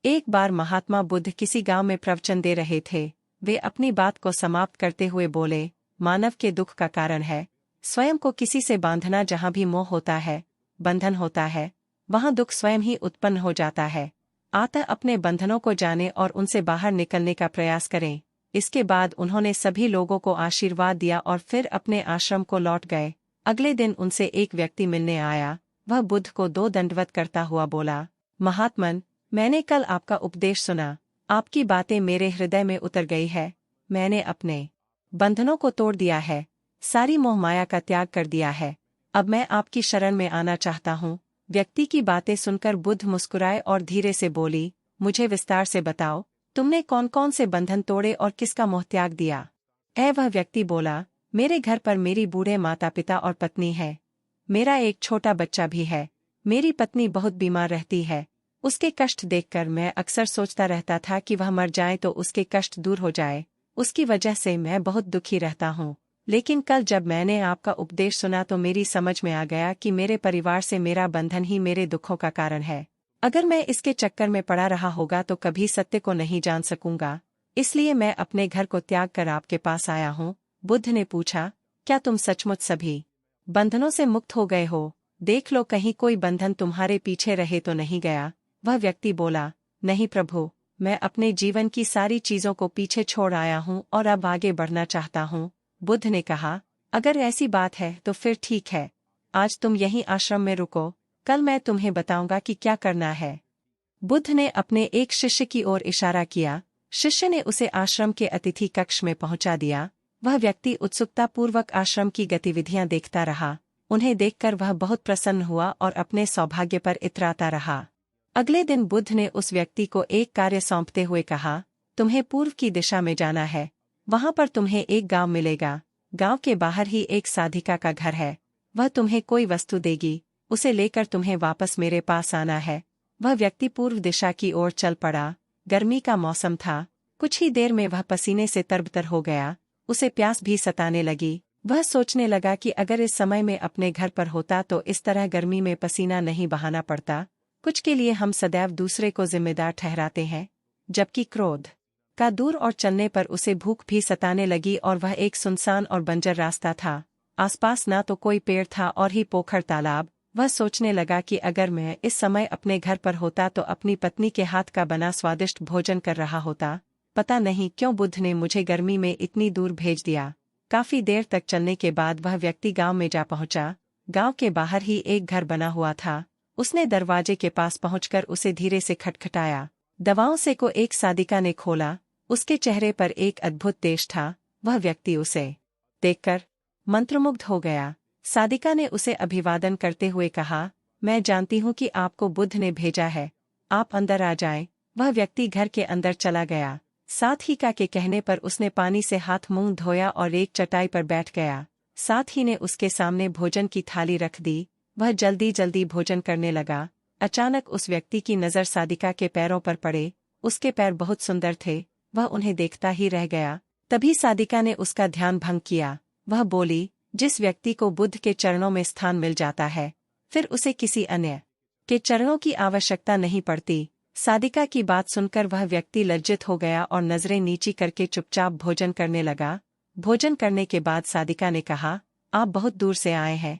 एक बार महात्मा बुद्ध किसी गांव में प्रवचन दे रहे थे। वे अपनी बात को समाप्त करते हुए बोले, मानव के दुख का कारण है स्वयं को किसी से बांधना। जहां भी मोह होता है, बंधन होता है, वहां दुख स्वयं ही उत्पन्न हो जाता है। अतः अपने बंधनों को जाने और उनसे बाहर निकलने का प्रयास करें। इसके बाद उन्होंने सभी लोगों को आशीर्वाद दिया और फिर अपने आश्रम को लौट गए। अगले दिन उनसे एक व्यक्ति मिलने आया। वह बुद्ध को 2 दंडवत करता हुआ बोला, महात्मन, मैंने कल आपका उपदेश सुना। आपकी बातें मेरे हृदय में उतर गई है। मैंने अपने बंधनों को तोड़ दिया है, सारी मोह माया का त्याग कर दिया है। अब मैं आपकी शरण में आना चाहता हूँ। व्यक्ति की बातें सुनकर बुद्ध मुस्कुराए और धीरे से बोली, मुझे विस्तार से बताओ, तुमने कौन कौन से बंधन तोड़े और किसका मोह त्याग दिया? वह व्यक्ति बोला, मेरे घर पर मेरी बूढ़े माता पिता और पत्नी है। मेरा एक छोटा बच्चा भी है। मेरी पत्नी बहुत बीमार रहती है। उसके कष्ट देखकर मैं अक्सर सोचता रहता था कि वह मर जाए तो उसके कष्ट दूर हो जाए। उसकी वजह से मैं बहुत दुखी रहता हूँ। लेकिन कल जब मैंने आपका उपदेश सुना तो मेरी समझ में आ गया कि मेरे परिवार से मेरा बंधन ही मेरे दुखों का कारण है। अगर मैं इसके चक्कर में पड़ा रहा होगा तो कभी सत्य को नहीं जान सकूंगा। इसलिए मैं अपने घर को त्याग कर आपके पास आया हूँ। बुद्ध ने पूछा, क्या तुम सचमुच सभी बंधनों से मुक्त हो गए हो? देख लो कहीं कोई बंधन तुम्हारे पीछे रहे तो नहीं गया। वह व्यक्ति बोला, नहीं प्रभु, मैं अपने जीवन की सारी चीजों को पीछे छोड़ आया हूँ और अब आगे बढ़ना चाहता हूँ। बुद्ध ने कहा, अगर ऐसी बात है तो फिर ठीक है। आज तुम यहीं आश्रम में रुको, कल मैं तुम्हें बताऊंगा कि क्या करना है। बुद्ध ने अपने एक शिष्य की ओर इशारा किया। शिष्य ने उसे आश्रम के अतिथि कक्ष में पहुंचा दिया। वह व्यक्ति उत्सुकतापूर्वक आश्रम की गतिविधियां देखता रहा। उन्हें देखकर वह बहुत प्रसन्न हुआ और अपने सौभाग्य पर इतराता रहा। अगले दिन बुद्ध ने उस व्यक्ति को एक कार्य सौंपते हुए कहा, तुम्हें पूर्व की दिशा में जाना है। वहां पर तुम्हें एक गांव मिलेगा। गांव के बाहर ही एक साधिका का घर है। वह तुम्हें कोई वस्तु देगी, उसे लेकर तुम्हें वापस मेरे पास आना है। वह व्यक्ति पूर्व दिशा की ओर चल पड़ा। गर्मी का मौसम था। कुछ ही देर में वह पसीने से तरबतर हो गया। उसे प्यास भी सताने लगी। वह सोचने लगा कि अगर इस समय में अपने घर पर होता तो इस तरह गर्मी में पसीना नहीं बहाना पड़ता। कुछ के लिए हम सदैव दूसरे को जिम्मेदार ठहराते हैं, जबकि क्रोध का दूर और चलने पर उसे भूख भी सताने लगी और वह एक सुनसान और बंजर रास्ता था। आसपास ना तो कोई पेड़ था और ही पोखर तालाब। वह सोचने लगा कि अगर मैं इस समय अपने घर पर होता तो अपनी पत्नी के हाथ का बना स्वादिष्ट भोजन कर रहा होता। पता नहीं क्यों बुद्ध ने मुझे गर्मी में इतनी दूर भेज दिया। काफी देर तक चलने के बाद वह व्यक्ति गांव में जा पहुंचा। गांव के बाहर ही एक घर बना हुआ था। उसने दरवाजे के पास पहुंचकर उसे धीरे से खटखटाया। दवाओं से को एक साधिका ने खोला। उसके चेहरे पर एक अद्भुत तेज था। वह व्यक्ति उसे देखकर मंत्रमुग्ध हो गया। साधिका ने उसे अभिवादन करते हुए कहा, मैं जानती हूँ कि आपको बुद्ध ने भेजा है। आप अंदर आ जाएं। वह व्यक्ति घर के अंदर चला गया। साधिका के कहने पर उसने पानी से हाथ मुंह धोया और एक चटाई पर बैठ गया। साथ ही ने उसके सामने भोजन की थाली रख दी। वह जल्दी जल्दी भोजन करने लगा। अचानक उस व्यक्ति की नज़र साधिका के पैरों पर पड़े। उसके पैर बहुत सुंदर थे। वह उन्हें देखता ही रह गया। तभी साधिका ने उसका ध्यान भंग किया। वह बोली, जिस व्यक्ति को बुद्ध के चरणों में स्थान मिल जाता है फिर उसे किसी अन्य के चरणों की आवश्यकता नहीं पड़ती। साधिका की बात सुनकर वह व्यक्ति लज्जित हो गया और नजरें नीची करके चुपचाप भोजन करने लगा। भोजन करने के बाद साधिका ने कहा, आप बहुत दूर से आए हैं,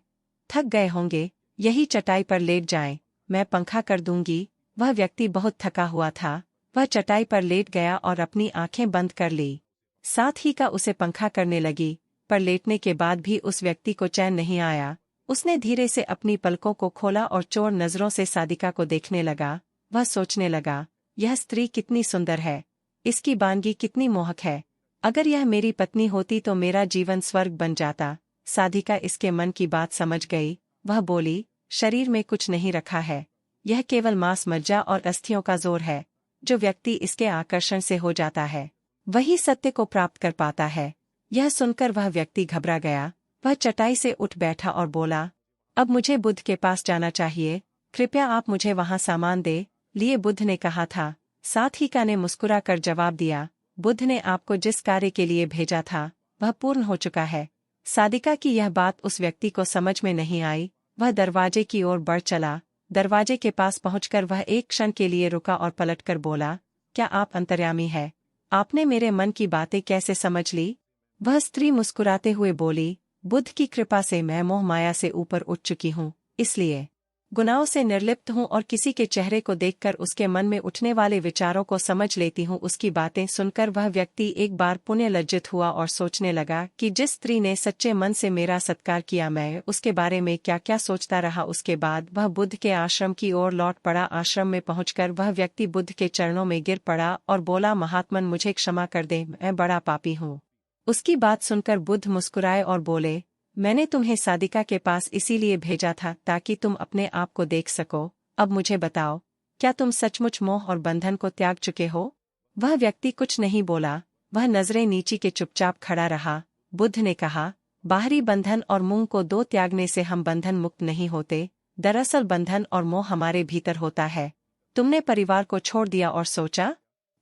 थक गए होंगे, यही चटाई पर लेट जाएं, मैं पंखा कर दूंगी। वह व्यक्ति बहुत थका हुआ था। वह चटाई पर लेट गया और अपनी आंखें बंद कर ली। साथ ही का उसे पंखा करने लगी, पर लेटने के बाद भी उस व्यक्ति को चैन नहीं आया। उसने धीरे से अपनी पलकों को खोला और चोर नजरों से साधिका को देखने लगा। वह सोचने लगा, यह स्त्री कितनी सुंदर है, इसकी बानगी कितनी मोहक है। अगर यह मेरी पत्नी होती तो मेरा जीवन स्वर्ग बन जाता। साधिका इसके मन की बात समझ गई। वह बोली, शरीर में कुछ नहीं रखा है, यह केवल मांस मज्जा और अस्थियों का जोर है। जो व्यक्ति इसके आकर्षण से हो जाता है वही सत्य को प्राप्त कर पाता है। यह सुनकर वह व्यक्ति घबरा गया। वह चटाई से उठ बैठा और बोला, अब मुझे बुद्ध के पास जाना चाहिए, कृपया आप मुझे वहां सामान दे लिए बुद्ध ने कहा था। साधिका ने मुस्कुरा कर जवाब दिया, बुद्ध ने आपको जिस कार्य के लिए भेजा था वह पूर्ण हो चुका है। साधिका की यह बात उस व्यक्ति को समझ में नहीं आई। वह दरवाजे की ओर बढ़ चला। दरवाजे के पास पहुंचकर वह एक क्षण के लिए रुका और पलटकर बोला, क्या आप अंतर्यामी है? आपने मेरे मन की बातें कैसे समझ ली? वह स्त्री मुस्कुराते हुए बोली, बुद्ध की कृपा से मैं मोह माया से ऊपर उठ चुकी हूँ, इसलिए गुनाहों से निर्लिप्त हूँ और किसी के चेहरे को देखकर उसके मन में उठने वाले विचारों को समझ लेती हूँ। उसकी बातें सुनकर वह व्यक्ति एक बार पुनः लज्जित हुआ और सोचने लगा कि जिस स्त्री ने सच्चे मन से मेरा सत्कार किया, मैं उसके बारे में क्या क्या सोचता रहा। उसके बाद वह बुद्ध के आश्रम की ओर लौट पड़ा। आश्रम में पहुंचकर वह व्यक्ति बुद्ध के चरणों में गिर पड़ा और बोला, महात्मन, मुझे क्षमा कर दे, मैं बड़ा पापी हूँ। उसकी बात सुनकर बुद्ध मुस्कुराए और बोले, मैंने तुम्हें सादिका के पास इसीलिए भेजा था ताकि तुम अपने आप को देख सको। अब मुझे बताओ, क्या तुम सचमुच मोह और बंधन को त्याग चुके हो? वह व्यक्ति कुछ नहीं बोला, वह नजरें नीची के चुपचाप खड़ा रहा। बुद्ध ने कहा, बाहरी बंधन और मोह को दो त्यागने से हम बंधन मुक्त नहीं होते। दरअसल बंधन और मोह हमारे भीतर होता है। तुमने परिवार को छोड़ दिया और सोचा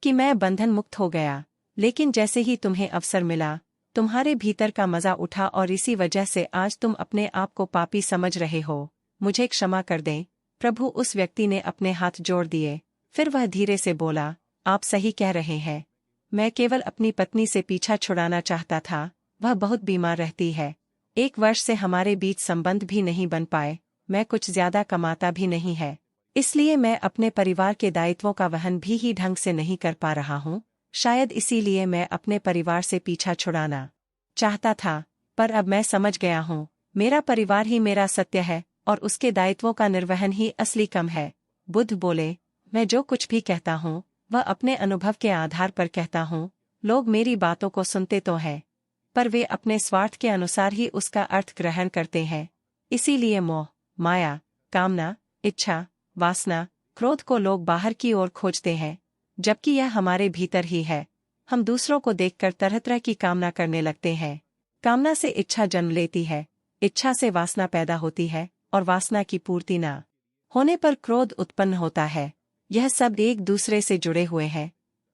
कि मैं बंधन मुक्त हो गया, लेकिन जैसे ही तुम्हें अवसर मिला, तुम्हारे भीतर का मजा उठा और इसी वजह से आज तुम अपने आप को पापी समझ रहे हो। मुझे क्षमा कर दें प्रभु। उस व्यक्ति ने अपने हाथ जोड़ दिए। फिर वह धीरे से बोला, आप सही कह रहे हैं, मैं केवल अपनी पत्नी से पीछा छुड़ाना चाहता था। वह बहुत बीमार रहती है। 1 वर्ष से हमारे बीच संबंध भी नहीं बन पाए। मैं कुछ ज्यादा कमाता भी नहीं है, इसलिए मैं अपने परिवार के दायित्वों का वहन भी ही ढंग से नहीं कर पा रहा हूँ। शायद इसीलिए मैं अपने परिवार से पीछा छुड़ाना चाहता था, पर अब मैं समझ गया हूँ, मेरा परिवार ही मेरा सत्य है और उसके दायित्वों का निर्वहन ही असली कम है। बुद्ध बोले, मैं जो कुछ भी कहता हूँ वह अपने अनुभव के आधार पर कहता हूँ। लोग मेरी बातों को सुनते तो हैं, पर वे अपने स्वार्थ के अनुसार ही उसका अर्थ ग्रहण करते हैं। इसीलिए मोह, माया, कामना, इच्छा, वासना, क्रोध को लोग बाहर की ओर खोजते हैं, जबकि यह हमारे भीतर ही है। हम दूसरों को देखकर तरह तरह की कामना करने लगते हैं। कामना से इच्छा जन्म लेती है, इच्छा से वासना पैदा होती है और वासना की पूर्ति न होने पर क्रोध उत्पन्न होता है। यह सब एक दूसरे से जुड़े हुए हैं।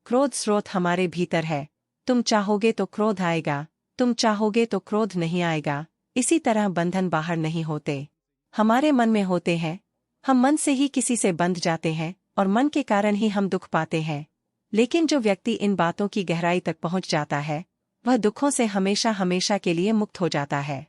क्रोध स्रोत हमारे भीतर है। तुम चाहोगे तो क्रोध आएगा, तुम चाहोगे तो क्रोध नहीं आएगा। इसी तरह बंधन बाहर नहीं होते, हमारे मन में होते हैं। हम मन से ही किसी से बंध जाते हैं और मन के कारण ही हम दुख पाते हैं। लेकिन जो व्यक्ति इन बातों की गहराई तक पहुंच जाता है, वह दुखों से हमेशा हमेशा के लिए मुक्त हो जाता है।